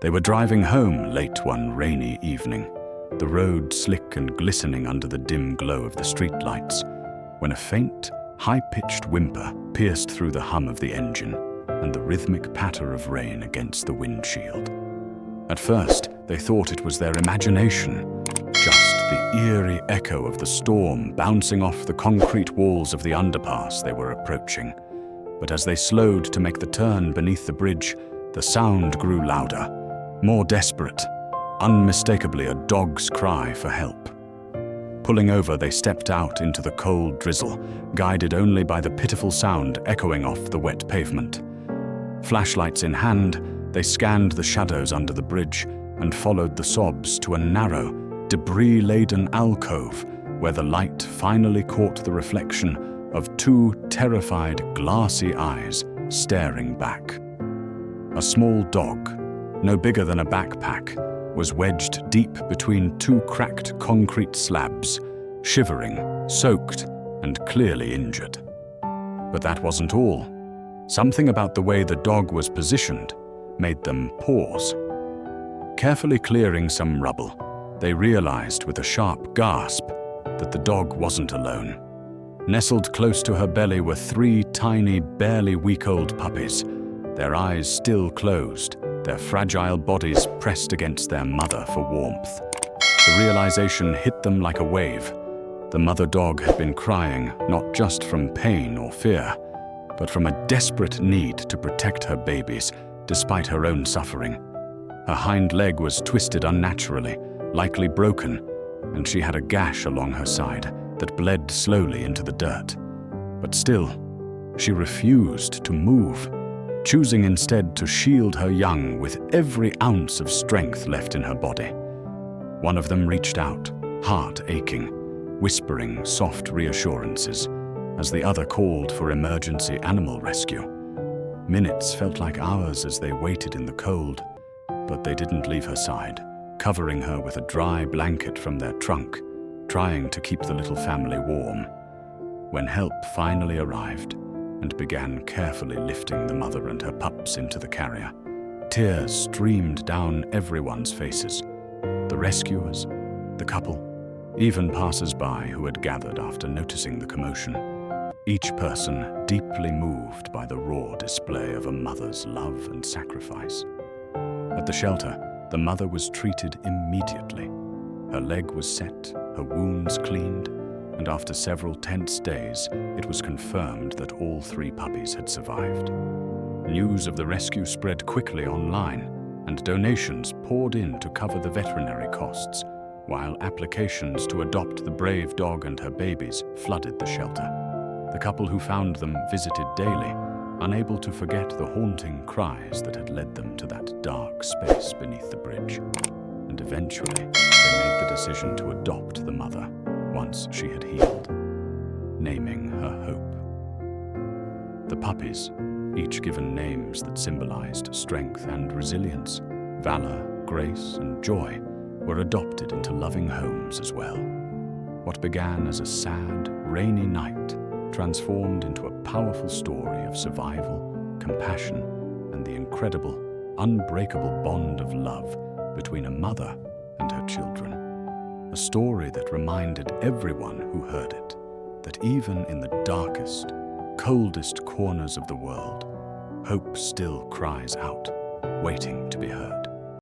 They were driving home late one rainy evening, the road slick and glistening under the dim glow of the streetlights, when a faint, high-pitched whimper pierced through the hum of the engine and the rhythmic patter of rain against the windshield. At first, they thought it was their imagination, just the eerie echo of the storm bouncing off the concrete walls of the underpass they were approaching. But as they slowed to make the turn beneath the bridge, the sound grew louder, more desperate, unmistakably a dog's cry for help. Pulling over, they stepped out into the cold drizzle, guided only by the pitiful sound echoing off the wet pavement. Flashlights in hand, they scanned the shadows under the bridge and followed the sobs to a narrow, debris-laden alcove where the light finally caught the reflection of two terrified, glassy eyes staring back. A small dog, no bigger than a backpack, was wedged deep between two cracked concrete slabs, shivering, soaked, and clearly injured. But that wasn't all. Something about the way the dog was positioned made them pause. Carefully clearing some rubble, they realized with a sharp gasp that the dog wasn't alone. Nestled close to her belly were three tiny, barely week-old puppies, their eyes still closed, their fragile bodies pressed against their mother for warmth. The realization hit them like a wave. The mother dog had been crying not just from pain or fear, but from a desperate need to protect her babies despite her own suffering. Her hind leg was twisted unnaturally, likely broken, and she had a gash along her side that bled slowly into the dirt. But still, she refused to move, choosing instead to shield her young with every ounce of strength left in her body. One of them reached out, heart aching, whispering soft reassurances, as the other called for emergency animal rescue. Minutes felt like hours as they waited in the cold, but they didn't leave her side, covering her with a dry blanket from their trunk, trying to keep the little family warm. When help finally arrived and began carefully lifting the mother and her pups into the carrier, tears streamed down everyone's faces. The rescuers, the couple, even passers-by who had gathered after noticing the commotion, each person deeply moved by the raw display of a mother's love and sacrifice. At the shelter, the mother was treated immediately. Her leg was set, her wounds cleaned, and after several tense days, it was confirmed that all three puppies had survived. News of the rescue spread quickly online, and donations poured in to cover the veterinary costs, while applications to adopt the brave dog and her babies flooded the shelter. The couple who found them visited daily, unable to forget the haunting cries that had led them to that dark space beneath the bridge. And eventually, they made the decision to adopt the mother once she had healed, naming her Hope. The puppies, each given names that symbolized strength and resilience, valor, grace, and joy, were adopted into loving homes as well. What began as a sad, rainy night transformed into a powerful story of survival, compassion, and the incredible, unbreakable bond of love between a mother and her children. A story that reminded everyone who heard it that even in the darkest, coldest corners of the world, hope still cries out, waiting to be heard.